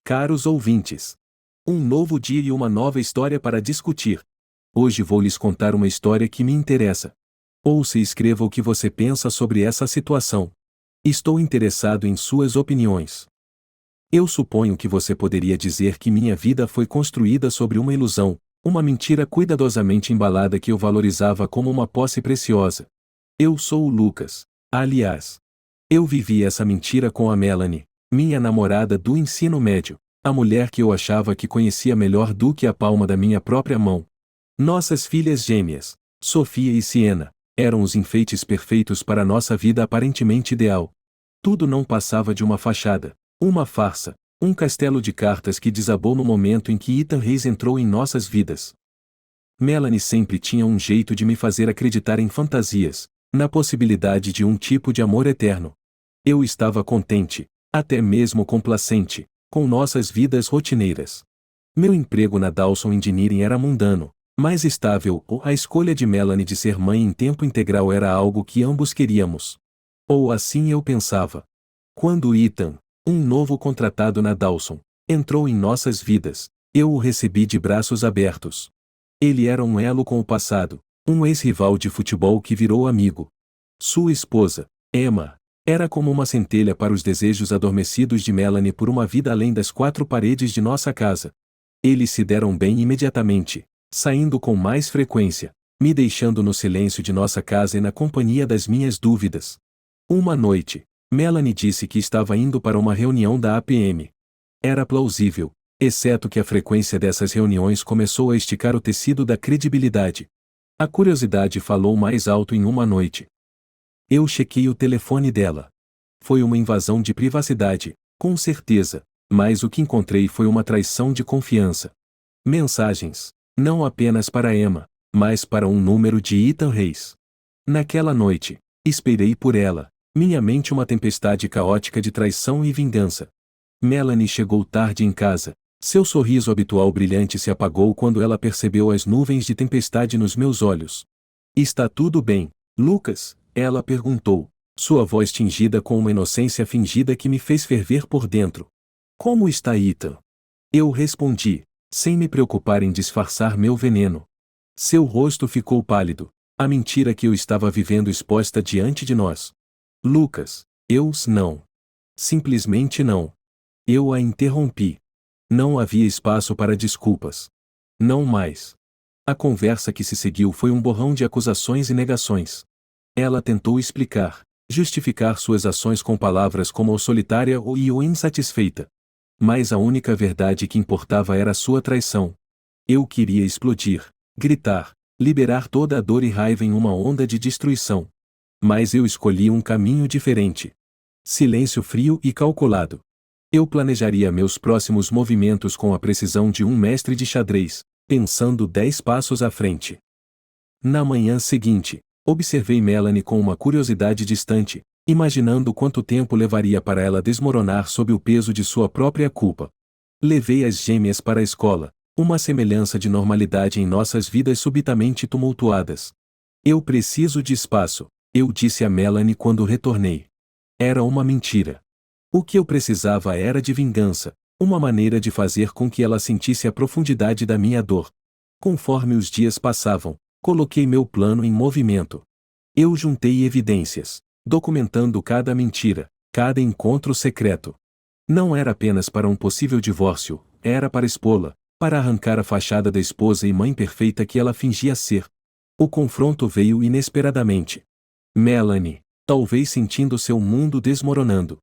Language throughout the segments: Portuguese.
Caros ouvintes, um novo dia e uma nova história para discutir. Hoje vou lhes contar uma história que me interessa. Ouça e escreva o que você pensa sobre essa situação. Estou interessado em suas opiniões. Eu suponho que você poderia dizer que minha vida foi construída sobre uma ilusão, uma mentira cuidadosamente embalada que eu valorizava como uma posse preciosa. Eu sou o Lucas. Aliás, eu vivi essa mentira com a Melanie, minha namorada do ensino médio, a mulher que eu achava que conhecia melhor do que a palma da minha própria mão. Nossas filhas gêmeas, Sofia e Siena, eram os enfeites perfeitos para nossa vida aparentemente ideal. Tudo não passava de uma fachada, uma farsa, um castelo de cartas que desabou no momento em que Ethan Reis entrou em nossas vidas. Melanie sempre tinha um jeito de me fazer acreditar em fantasias, na possibilidade de um tipo de amor eterno. Eu estava contente, até mesmo complacente, com nossas vidas rotineiras. Meu emprego na Dawson Engineering era mundano, mas estável, a escolha de Melanie de ser mãe em tempo integral era algo que ambos queríamos. Ou assim eu pensava. Quando Ethan, um novo contratado na Dawson, entrou em nossas vidas, eu o recebi de braços abertos. Ele era um elo com o passado, um ex-rival de futebol que virou amigo. Sua esposa, Emma, era como uma centelha para os desejos adormecidos de Melanie por uma vida além das quatro paredes de nossa casa. Eles se deram bem imediatamente, saindo com mais frequência, me deixando no silêncio de nossa casa e na companhia das minhas dúvidas. Uma noite, Melanie disse que estava indo para uma reunião da APM. Era plausível, exceto que a frequência dessas reuniões começou a esticar o tecido da credibilidade. A curiosidade falou mais alto em uma noite. Eu chequei o telefone dela. Foi uma invasão de privacidade, com certeza, mas o que encontrei foi uma traição de confiança. Mensagens, não apenas para Emma, mas para um número de Ethan Reis. Naquela noite, esperei por ela, minha mente uma tempestade caótica de traição e vingança. Melanie chegou tarde em casa, seu sorriso habitual brilhante se apagou quando ela percebeu as nuvens de tempestade nos meus olhos. Está tudo bem, Lucas? Ela perguntou, sua voz tingida com uma inocência fingida que me fez ferver por dentro. Como está Ethan? Eu respondi, sem me preocupar em disfarçar meu veneno. Seu rosto ficou pálido, a mentira que eu estava vivendo exposta diante de nós. Lucas, não. Simplesmente não. Eu a interrompi. Não havia espaço para desculpas. Não mais. A conversa que se seguiu foi um borrão de acusações e negações. Ela tentou explicar, justificar suas ações com palavras como solitária ou insatisfeita. Mas a única verdade que importava era sua traição. Eu queria explodir, gritar, liberar toda a dor e raiva em uma onda de destruição. Mas eu escolhi um caminho diferente. Silêncio frio e calculado. Eu planejaria meus próximos movimentos com a precisão de um mestre de xadrez, pensando 10 passos à frente. Na manhã seguinte, observei Melanie com uma curiosidade distante, imaginando quanto tempo levaria para ela desmoronar sob o peso de sua própria culpa. Levei as gêmeas para a escola, uma semelhança de normalidade em nossas vidas subitamente tumultuadas. Eu preciso de espaço, eu disse a Melanie quando retornei. Era uma mentira. O que eu precisava era de vingança, uma maneira de fazer com que ela sentisse a profundidade da minha dor. Conforme os dias passavam, coloquei meu plano em movimento. Eu juntei evidências, documentando cada mentira, cada encontro secreto. Não era apenas para um possível divórcio, era para expô-la, para arrancar a fachada da esposa e mãe perfeita que ela fingia ser. O confronto veio inesperadamente. Melanie, talvez sentindo seu mundo desmoronando.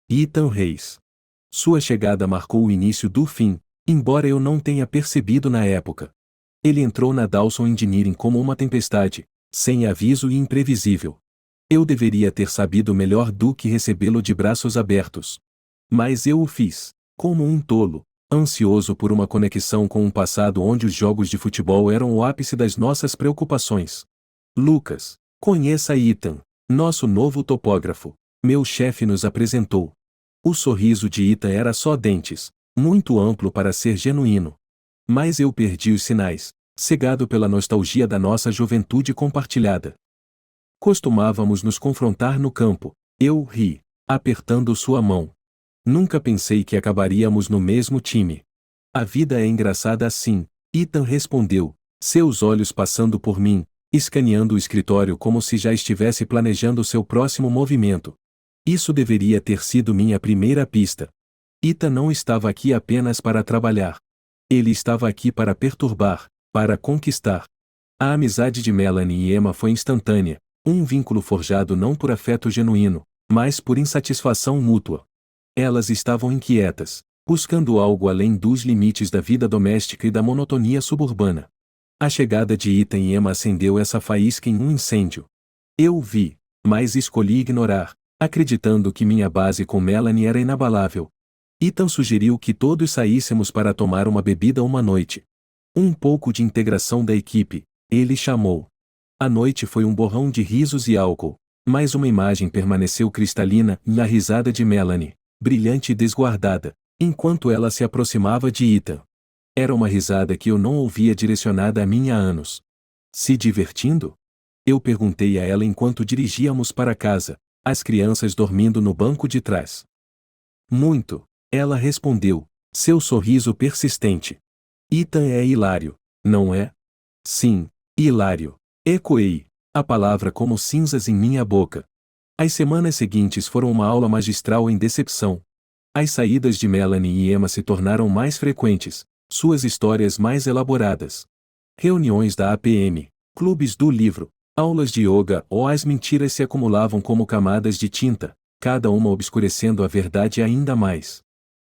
Ethan Reis. Sua chegada marcou o início do fim, embora eu não tenha percebido na época. Ele entrou na Dawson Engineering como uma tempestade, sem aviso e imprevisível. Eu deveria ter sabido melhor do que recebê-lo de braços abertos. Mas eu o fiz, como um tolo, ansioso por uma conexão com um passado onde os jogos de futebol eram o ápice das nossas preocupações. Lucas, conheça Ethan, nosso novo topógrafo, meu chefe nos apresentou. O sorriso de Ethan era só dentes, muito amplo para ser genuíno. Mas eu perdi os sinais, cegado pela nostalgia da nossa juventude compartilhada. Costumávamos nos confrontar no campo, eu ri, apertando sua mão. Nunca pensei que acabaríamos no mesmo time. A vida é engraçada assim, Ethan respondeu, seus olhos passando por mim, escaneando o escritório como se já estivesse planejando seu próximo movimento. Isso deveria ter sido minha primeira pista. Ethan não estava aqui apenas para trabalhar. Ele estava aqui para perturbar, para conquistar. A amizade de Melanie e Emma foi instantânea, um vínculo forjado não por afeto genuíno, mas por insatisfação mútua. Elas estavam inquietas, buscando algo além dos limites da vida doméstica e da monotonia suburbana. A chegada de Ethan e Emma acendeu essa faísca em um incêndio. Eu o vi, mas escolhi ignorar, acreditando que minha base com Melanie era inabalável. Ethan sugeriu que todos saíssemos para tomar uma bebida uma noite. Um pouco de integração da equipe, ele chamou. A noite foi um borrão de risos e álcool, mas uma imagem permaneceu cristalina na risada de Melanie, brilhante e desguardada, enquanto ela se aproximava de Ethan. Era uma risada que eu não ouvia direcionada a mim há anos. Se divertindo? Eu perguntei a ela enquanto dirigíamos para casa, as crianças dormindo no banco de trás. Muito, ela respondeu, seu sorriso persistente. Ethan é hilário, não é? Sim, hilário. Ecoei, a palavra como cinzas em minha boca. As semanas seguintes foram uma aula magistral em decepção. As saídas de Melanie e Emma se tornaram mais frequentes, suas histórias mais elaboradas. Reuniões da APM, clubes do livro, aulas de yoga ou as mentiras se acumulavam como camadas de tinta, cada uma obscurecendo a verdade ainda mais.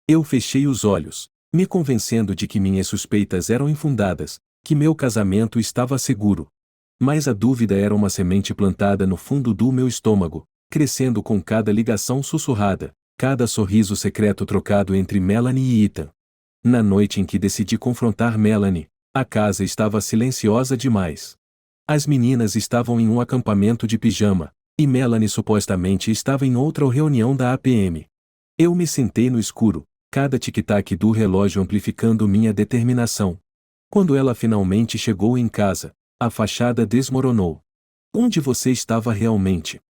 Eu fechei os olhos, me convencendo de que minhas suspeitas eram infundadas, que meu casamento estava seguro. Mas a dúvida era uma semente plantada no fundo do meu estômago, crescendo com cada ligação sussurrada, cada sorriso secreto trocado entre Melanie e Ethan. Na noite em que decidi confrontar Melanie, a casa estava silenciosa demais. As meninas estavam em um acampamento de pijama, e Melanie supostamente estava em outra reunião da APM. Eu me sentei no escuro, cada tic-tac do relógio amplificando minha determinação. Quando ela finalmente chegou em casa, a fachada desmoronou. Onde você estava realmente?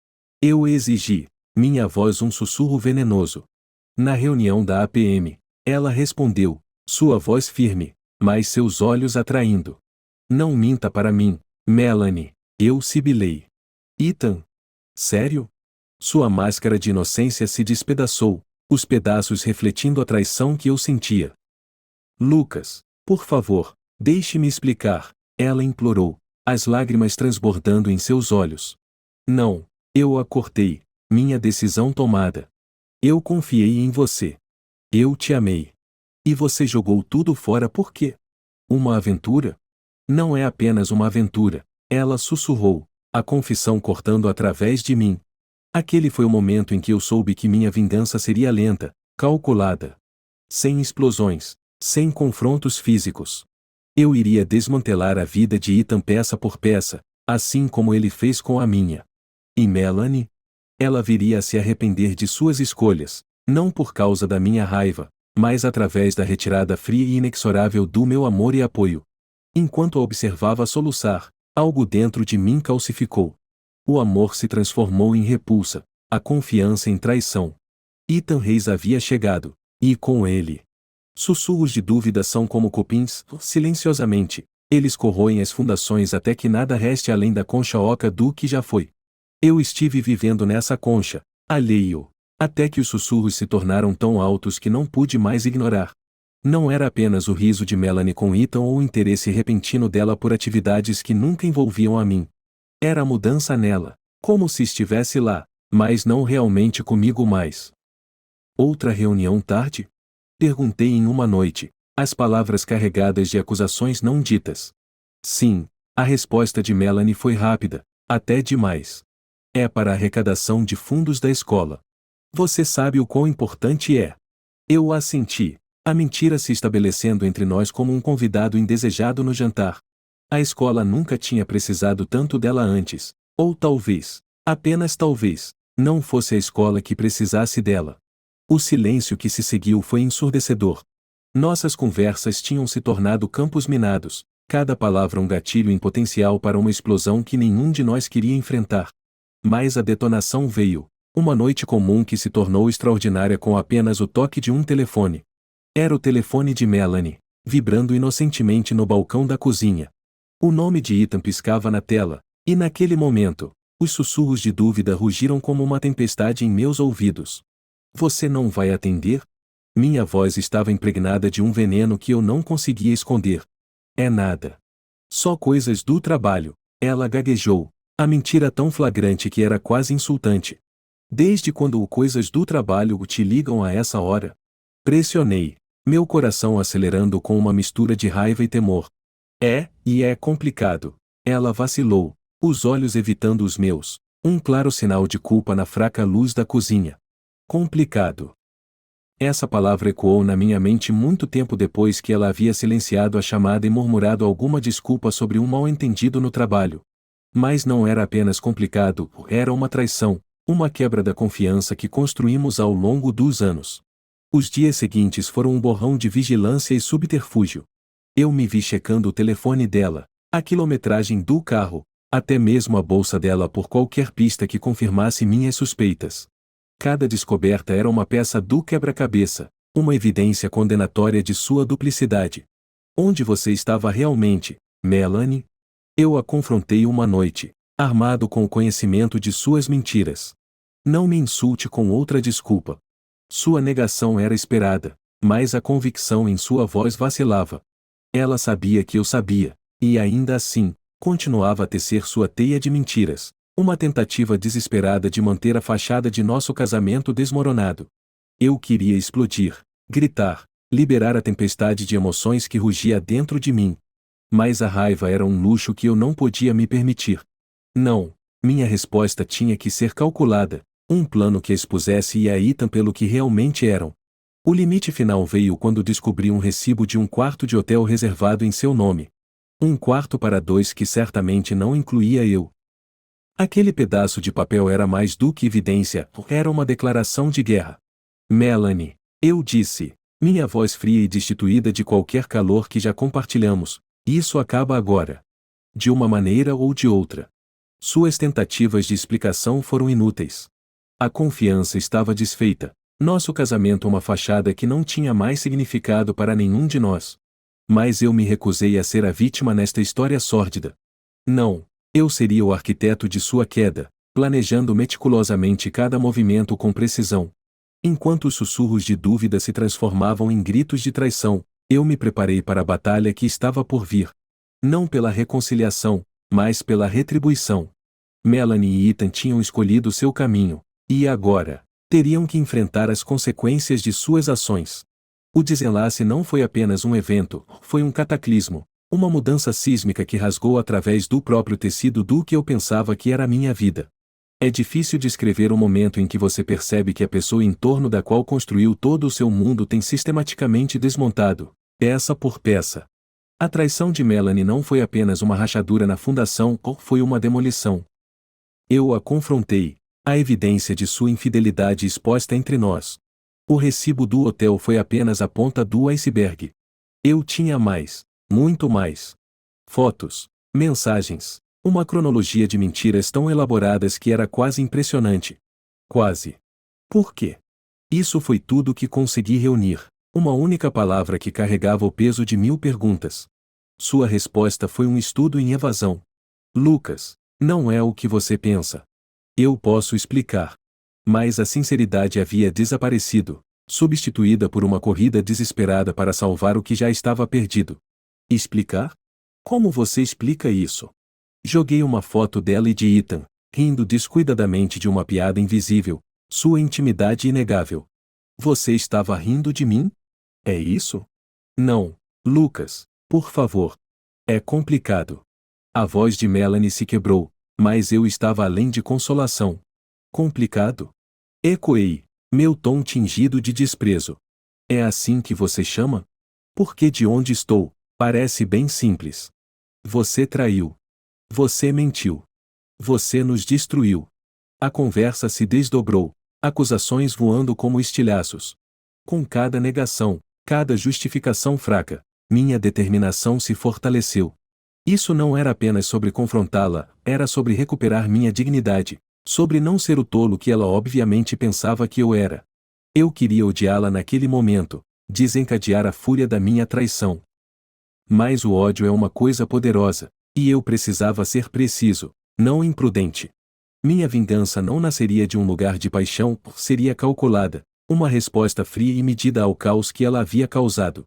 Eu exigi, minha voz um sussurro venenoso. Na reunião da APM, ela respondeu, sua voz firme, mas seus olhos atraindo. Não minta para mim, Melanie, eu sibilei. Ethan? Sério? Sua máscara de inocência se despedaçou, os pedaços refletindo a traição que eu sentia. Lucas, por favor, deixe-me explicar, ela implorou, as lágrimas transbordando em seus olhos. Não, eu a cortei, minha decisão tomada. Eu confiei em você. Eu te amei. E você jogou tudo fora por quê? Uma aventura? Não é apenas uma aventura, ela sussurrou, a confissão cortando através de mim. Aquele foi o momento em que eu soube que minha vingança seria lenta, calculada. Sem explosões, sem confrontos físicos. Eu iria desmantelar a vida de Ethan peça por peça, assim como ele fez com a minha. E Melanie? Ela viria a se arrepender de suas escolhas, não por causa da minha raiva, mas através da retirada fria e inexorável do meu amor e apoio. Enquanto a observava soluçar, algo dentro de mim calcificou. O amor se transformou em repulsa, a confiança em traição. Ethan Reis havia chegado, e com ele. Sussurros de dúvida são como cupins, silenciosamente, eles corroem as fundações até que nada reste além da concha oca do que já foi. Eu estive vivendo nessa concha, alheio, até que os sussurros se tornaram tão altos que não pude mais ignorar. Não era apenas o riso de Melanie com Ethan ou o interesse repentino dela por atividades que nunca envolviam a mim. Era a mudança nela, como se estivesse lá, mas não realmente comigo mais. Outra reunião tarde? Perguntei em uma noite, as palavras carregadas de acusações não ditas. Sim, a resposta de Melanie foi rápida, até demais. É para a arrecadação de fundos da escola. Você sabe o quão importante é. Eu assenti, a mentira se estabelecendo entre nós como um convidado indesejado no jantar. A escola nunca tinha precisado tanto dela antes, ou talvez, apenas talvez, não fosse a escola que precisasse dela. O silêncio que se seguiu foi ensurdecedor. Nossas conversas tinham se tornado campos minados, cada palavra um gatilho em potencial para uma explosão que nenhum de nós queria enfrentar. Mas a detonação veio, Uma noite comum que se tornou extraordinária com apenas o toque de um telefone. Era o telefone de Melanie, vibrando inocentemente no balcão da cozinha. O nome de Ethan piscava na tela, e naquele momento, os sussurros de dúvida rugiram como uma tempestade em meus ouvidos. Você não vai atender? Minha voz estava impregnada de um veneno que eu não conseguia esconder. É nada. Só coisas do trabalho, ela gaguejou, a mentira tão flagrante que era quase insultante. Desde quando o coisas do trabalho te ligam a essa hora? Pressionei, meu coração acelerando com uma mistura de raiva e temor. É complicado. Ela vacilou, os olhos evitando os meus, um claro sinal de culpa na fraca luz da cozinha. Complicado. Essa palavra ecoou na minha mente muito tempo depois que ela havia silenciado a chamada e murmurado alguma desculpa sobre um mal-entendido no trabalho. Mas não era apenas complicado, era uma traição, uma quebra da confiança que construímos ao longo dos anos. Os dias seguintes foram um borrão de vigilância e subterfúgio. Eu me vi checando o telefone dela, a quilometragem do carro, até mesmo a bolsa dela por qualquer pista que confirmasse minhas suspeitas. Cada descoberta era uma peça do quebra-cabeça, uma evidência condenatória de sua duplicidade. Onde você estava realmente, Melanie? Eu a confrontei uma noite, armado com o conhecimento de suas mentiras. Não me insulte com outra desculpa. Sua negação era esperada, mas a convicção em sua voz vacilava. Ela sabia que eu sabia, e ainda assim, continuava a tecer sua teia de mentiras, uma tentativa desesperada de manter a fachada de nosso casamento desmoronado. Eu queria explodir, gritar, liberar a tempestade de emoções que rugia dentro de mim. Mas a raiva era um luxo que eu não podia me permitir. Não, minha resposta tinha que ser calculada, um plano que expusesse e a Ethan pelo que realmente eram. O limite final veio quando descobri um recibo de um quarto de hotel reservado em seu nome. Um quarto para dois que certamente não incluía eu. Aquele pedaço de papel era mais do que evidência, era uma declaração de guerra. Melanie, eu disse, minha voz fria e destituída de qualquer calor que já compartilhamos, isso acaba agora. De uma maneira ou de outra. Suas tentativas de explicação foram inúteis. A confiança estava desfeita, nosso casamento uma fachada que não tinha mais significado para nenhum de nós. Mas eu me recusei a ser a vítima nesta história sórdida. Não. Eu seria o arquiteto de sua queda, planejando meticulosamente cada movimento com precisão. Enquanto os sussurros de dúvida se transformavam em gritos de traição, eu me preparei para a batalha que estava por vir. Não pela reconciliação, mas pela retribuição. Melanie e Ethan tinham escolhido seu caminho, e agora, teriam que enfrentar as consequências de suas ações. O desenlace não foi apenas um evento, foi um cataclismo. Uma mudança sísmica que rasgou através do próprio tecido do que eu pensava que era a minha vida. É difícil descrever o momento em que você percebe que a pessoa em torno da qual construiu todo o seu mundo tem sistematicamente desmontado, peça por peça. A traição de Melanie não foi apenas uma rachadura na fundação, foi uma demolição. Eu a confrontei, a evidência de sua infidelidade exposta entre nós. O recibo do hotel foi apenas a ponta do iceberg. Eu tinha mais. Muito mais. Fotos, mensagens, uma cronologia de mentiras tão elaboradas que era quase impressionante. Quase. Por quê? Isso foi tudo que consegui reunir, uma única palavra que carregava o peso de 1000 perguntas. Sua resposta foi um estudo em evasão. Lucas, não é o que você pensa. Eu posso explicar. Mas a sinceridade havia desaparecido, substituída por uma corrida desesperada para salvar o que já estava perdido. Explicar? Como você explica isso? Joguei uma foto dela e de Ethan, rindo descuidadamente de uma piada invisível, sua intimidade inegável. Você estava rindo de mim? É isso? Não, Lucas, por favor. É complicado. A voz de Melanie se quebrou, mas eu estava além de consolação. Complicado? Ecoei, meu tom tingido de desprezo. É assim que você chama? Porque de onde estou, parece bem simples. Você traiu. Você mentiu. Você nos destruiu. A conversa se desdobrou, acusações voando como estilhaços. Com cada negação, cada justificação fraca, minha determinação se fortaleceu. Isso não era apenas sobre confrontá-la, era sobre recuperar minha dignidade, Sobre não ser o tolo que ela obviamente pensava que eu era. Eu queria odiá-la naquele momento, desencadear a fúria da minha traição. Mas o ódio é uma coisa poderosa, e eu precisava ser preciso, não imprudente. Minha vingança não nasceria de um lugar de paixão, seria calculada, uma resposta fria e medida ao caos que ela havia causado.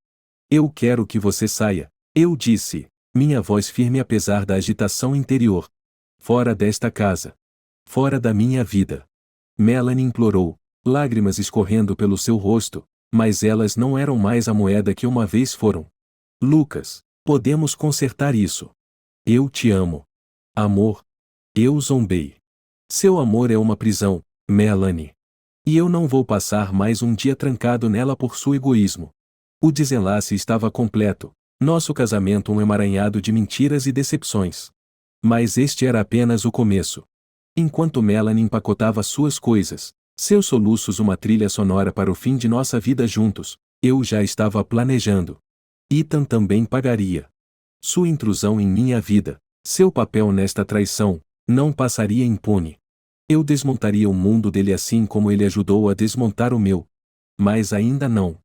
Eu quero que você saia, eu disse, minha voz firme apesar da agitação interior. Fora desta casa. Fora da minha vida. Melanie implorou, lágrimas escorrendo pelo seu rosto, mas elas não eram mais a moeda que uma vez foram. Lucas, podemos consertar isso. Eu te amo. Amor. Eu zombei. Seu amor é uma prisão, Melanie. E eu não vou passar mais um dia trancado nela por seu egoísmo. O desenlace estava completo, nosso casamento um emaranhado de mentiras e decepções. Mas este era apenas o começo. Enquanto Melanie empacotava suas coisas, seus soluços uma trilha sonora para o fim de nossa vida juntos, eu já estava planejando. Ethan também pagaria. Sua intrusão em minha vida, seu papel nesta traição, não passaria impune. Eu desmontaria o mundo dele assim como ele ajudou a desmontar o meu. Mas ainda não.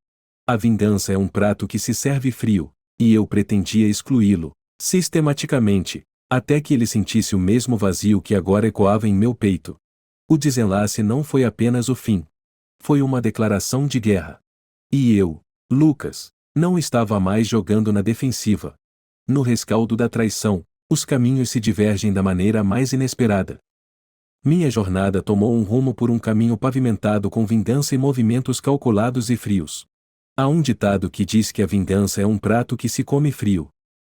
A vingança é um prato que se serve frio, e eu pretendia excluí-lo, sistematicamente, até que ele sentisse o mesmo vazio que agora ecoava em meu peito. O desenlace não foi apenas o fim. Foi uma declaração de guerra. E eu, Lucas, não estava mais jogando na defensiva. No rescaldo da traição, os caminhos se divergem da maneira mais inesperada. Minha jornada tomou um rumo por um caminho pavimentado com vingança e movimentos calculados e frios. Há um ditado que diz que a vingança é um prato que se come frio.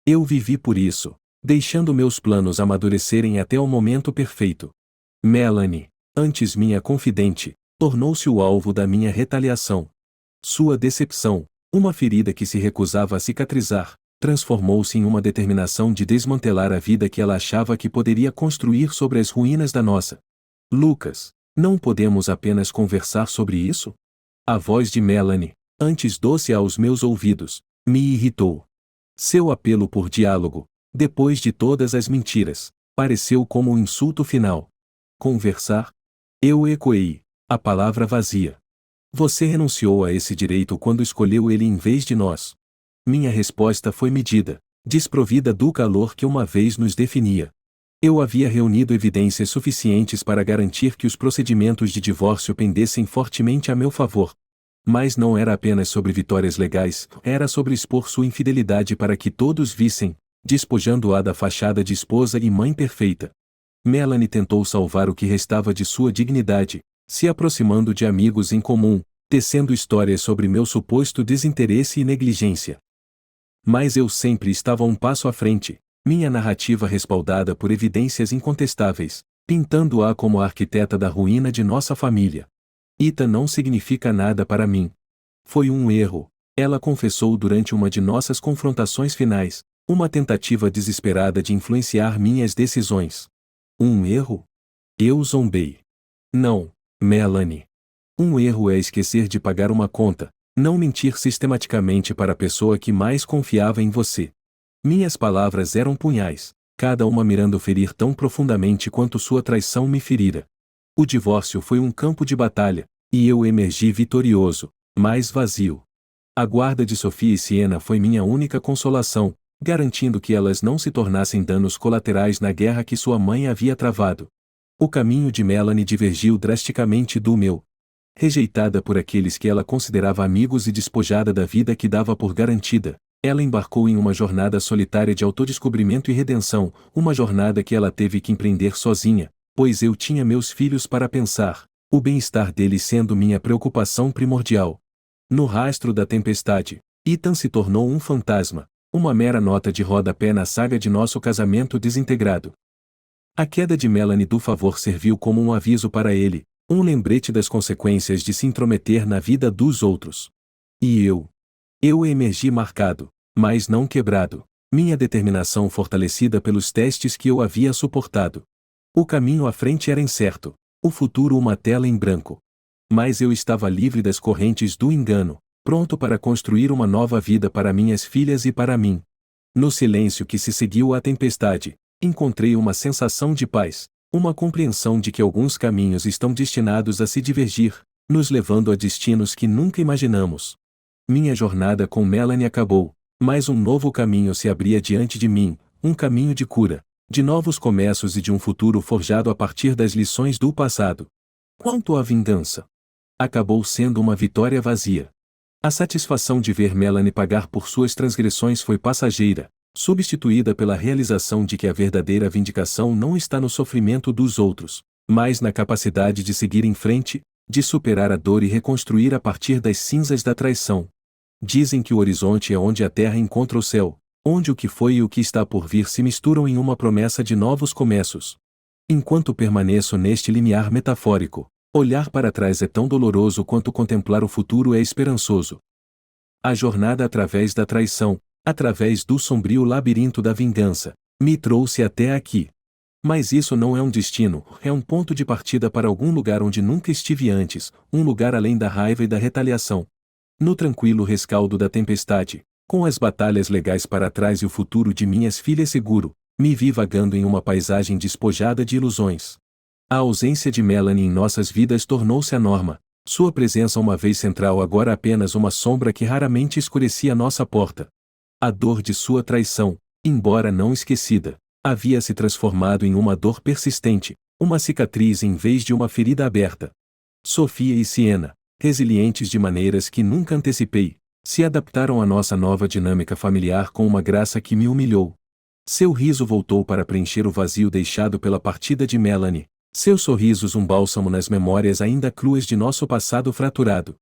Eu vivi por isso, deixando meus planos amadurecerem até o momento perfeito. Melanie, antes minha confidente, tornou-se o alvo da minha retaliação. Sua decepção, uma ferida que se recusava a cicatrizar, transformou-se em uma determinação de desmantelar a vida que ela achava que poderia construir sobre as ruínas da nossa. Lucas, não podemos apenas conversar sobre isso? A voz de Melanie, antes doce aos meus ouvidos, me irritou. Seu apelo por diálogo, depois de todas as mentiras, pareceu como um insulto final. Conversar? Eu ecoei, a palavra vazia. Você renunciou a esse direito quando escolheu ele em vez de nós. Minha resposta foi medida, desprovida do calor que uma vez nos definia. Eu havia reunido evidências suficientes para garantir que os procedimentos de divórcio pendessem fortemente a meu favor. Mas não era apenas sobre vitórias legais, era sobre expor sua infidelidade para que todos vissem, despojando-a da fachada de esposa e mãe perfeita. Melanie tentou salvar o que restava de sua dignidade, se aproximando de amigos em comum, tecendo histórias sobre meu suposto desinteresse e negligência. Mas eu sempre estava um passo à frente, minha narrativa respaldada por evidências incontestáveis, pintando-a como a arquiteta da ruína de nossa família. Ethan não significa nada para mim. Foi um erro, ela confessou durante uma de nossas confrontações finais, uma tentativa desesperada de influenciar minhas decisões. Um erro? Eu zombei. Não, Melanie. Um erro é esquecer de pagar uma conta, não mentir sistematicamente para a pessoa que mais confiava em você. Minhas palavras eram punhais, cada uma mirando ferir tão profundamente quanto sua traição me ferira. O divórcio foi um campo de batalha, e eu emergi vitorioso, mas vazio. A guarda de Sofia e Siena foi minha única consolação, garantindo que elas não se tornassem danos colaterais na guerra que sua mãe havia travado. O caminho de Melanie divergiu drasticamente do meu. Rejeitada por aqueles que ela considerava amigos e despojada da vida que dava por garantida, ela embarcou em uma jornada solitária de autodescobrimento e redenção, uma jornada que ela teve que empreender sozinha, pois eu tinha meus filhos para pensar, o bem-estar deles sendo minha preocupação primordial. No rastro da tempestade, Ethan se tornou um fantasma, uma mera nota de rodapé na saga de nosso casamento desintegrado. A queda de Melanie do favor serviu como um aviso para ele, um lembrete das consequências de se intrometer na vida dos outros. E eu? Eu emergi marcado, mas não quebrado, minha determinação fortalecida pelos testes que eu havia suportado. O caminho à frente era incerto, o futuro uma tela em branco. Mas eu estava livre das correntes do engano, pronto para construir uma nova vida para minhas filhas e para mim. No silêncio que se seguiu à tempestade, encontrei uma sensação de paz, Uma compreensão de que alguns caminhos estão destinados a se divergir, nos levando a destinos que nunca imaginamos. Minha jornada com Melanie acabou, mas um novo caminho se abria diante de mim, um caminho de cura, de novos começos e de um futuro forjado a partir das lições do passado. Quanto à vingança, acabou sendo uma vitória vazia. A satisfação de ver Melanie pagar por suas transgressões foi passageira, substituída pela realização de que a verdadeira vindicação não está no sofrimento dos outros, mas na capacidade de seguir em frente, de superar a dor e reconstruir a partir das cinzas da traição. Dizem que o horizonte é onde a terra encontra o céu, onde o que foi e o que está por vir se misturam em uma promessa de novos começos. Enquanto permaneço neste limiar metafórico, olhar para trás é tão doloroso quanto contemplar o futuro é esperançoso. A jornada através da traição, através do sombrio labirinto da vingança, me trouxe até aqui. Mas isso não é um destino, é um ponto de partida para algum lugar onde nunca estive antes, um lugar além da raiva e da retaliação. No tranquilo rescaldo da tempestade, com as batalhas legais para trás e o futuro de minhas filhas seguro, me vi vagando em uma paisagem despojada de ilusões. A ausência de Melanie em nossas vidas tornou-se a norma, sua presença uma vez central agora apenas uma sombra que raramente escurecia nossa porta. A dor de sua traição, embora não esquecida, havia se transformado em uma dor persistente, uma cicatriz em vez de uma ferida aberta. Sofia e Siena, resilientes de maneiras que nunca antecipei, se adaptaram à nossa nova dinâmica familiar com uma graça que me humilhou. Seu riso voltou para preencher o vazio deixado pela partida de Melanie, seus sorrisos um bálsamo nas memórias ainda cruas de nosso passado fraturado.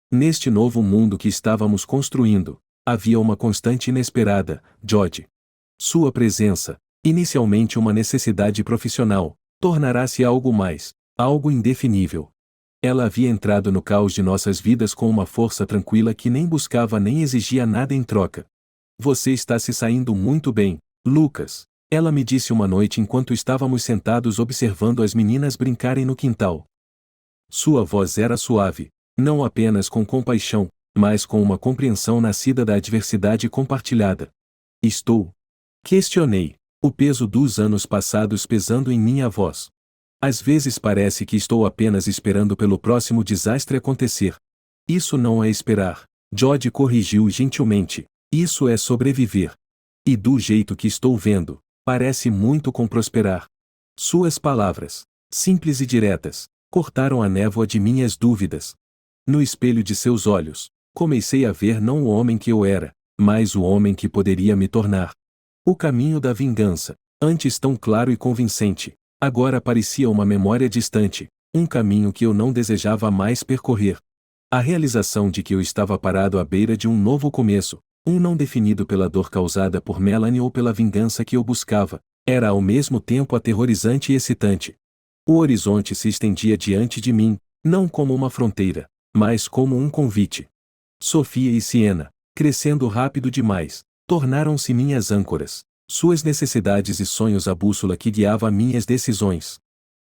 Neste novo mundo que estávamos construindo, havia uma constante inesperada, Jodie. Sua presença, inicialmente uma necessidade profissional, tornará-se algo mais, algo indefinível. Ela havia entrado no caos de nossas vidas com uma força tranquila que nem buscava nem exigia nada em troca. Você está se saindo muito bem, Lucas, ela me disse uma noite enquanto estávamos sentados observando as meninas brincarem no quintal. Sua voz era suave, não apenas com compaixão, mas com uma compreensão nascida da adversidade compartilhada. Estou? Questionei, o peso dos anos passados pesando em minha voz. Às vezes parece que estou apenas esperando pelo próximo desastre acontecer. Isso não é esperar, Jodie corrigiu gentilmente. Isso é sobreviver. E do jeito que estou vendo, parece muito com prosperar. Suas palavras, simples e diretas, cortaram a névoa de minhas dúvidas. No espelho de seus olhos, comecei a ver não o homem que eu era, mas o homem que poderia me tornar. O caminho da vingança, antes tão claro e convincente, agora parecia uma memória distante, um caminho que eu não desejava mais percorrer. A realização de que eu estava parado à beira de um novo começo, um não definido pela dor causada por Melanie ou pela vingança que eu buscava, era ao mesmo tempo aterrorizante e excitante. O horizonte se estendia diante de mim, não como uma fronteira, mas como um convite. Sofia e Siena, crescendo rápido demais, tornaram-se minhas âncoras. Suas necessidades e sonhos a bússola que guiava minhas decisões.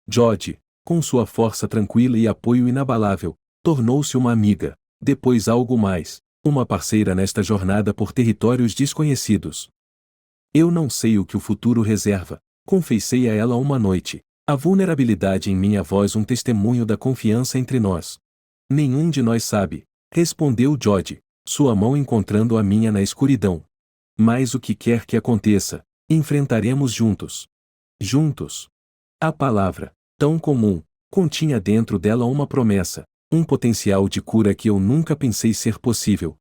Jodie, com sua força tranquila e apoio inabalável, tornou-se uma amiga, depois algo mais, uma parceira nesta jornada por territórios desconhecidos. Eu não sei o que o futuro reserva, confessei a ela uma noite, a vulnerabilidade em minha voz um testemunho da confiança entre nós. Nenhum de nós sabe, respondeu Jodie, sua mão encontrando a minha na escuridão. Mas o que quer que aconteça, enfrentaremos juntos. Juntos. A palavra, tão comum, continha dentro dela uma promessa, um potencial de cura que eu nunca pensei ser possível.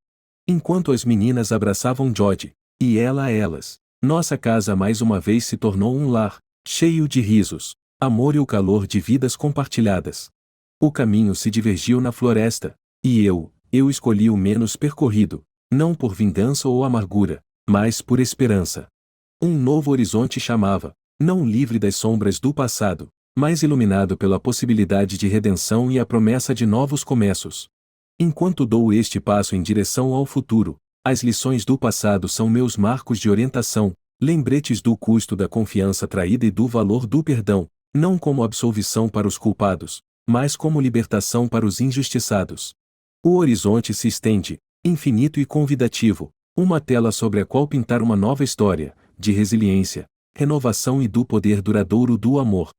Enquanto as meninas abraçavam Jodie, e ela a elas, nossa casa mais uma vez se tornou um lar, cheio de risos, amor e o calor de vidas compartilhadas. O caminho se divergiu na floresta, e eu escolhi o menos percorrido, não por vingança ou amargura, mas por esperança. Um novo horizonte chamava, não livre das sombras do passado, mas iluminado pela possibilidade de redenção e a promessa de novos começos. Enquanto dou este passo em direção ao futuro, as lições do passado são meus marcos de orientação, lembretes do custo da confiança traída e do valor do perdão, não como absolvição para os culpados, mas como libertação para os injustiçados. O horizonte se estende, infinito e convidativo, uma tela sobre a qual pintar uma nova história, de resiliência, renovação e do poder duradouro do amor.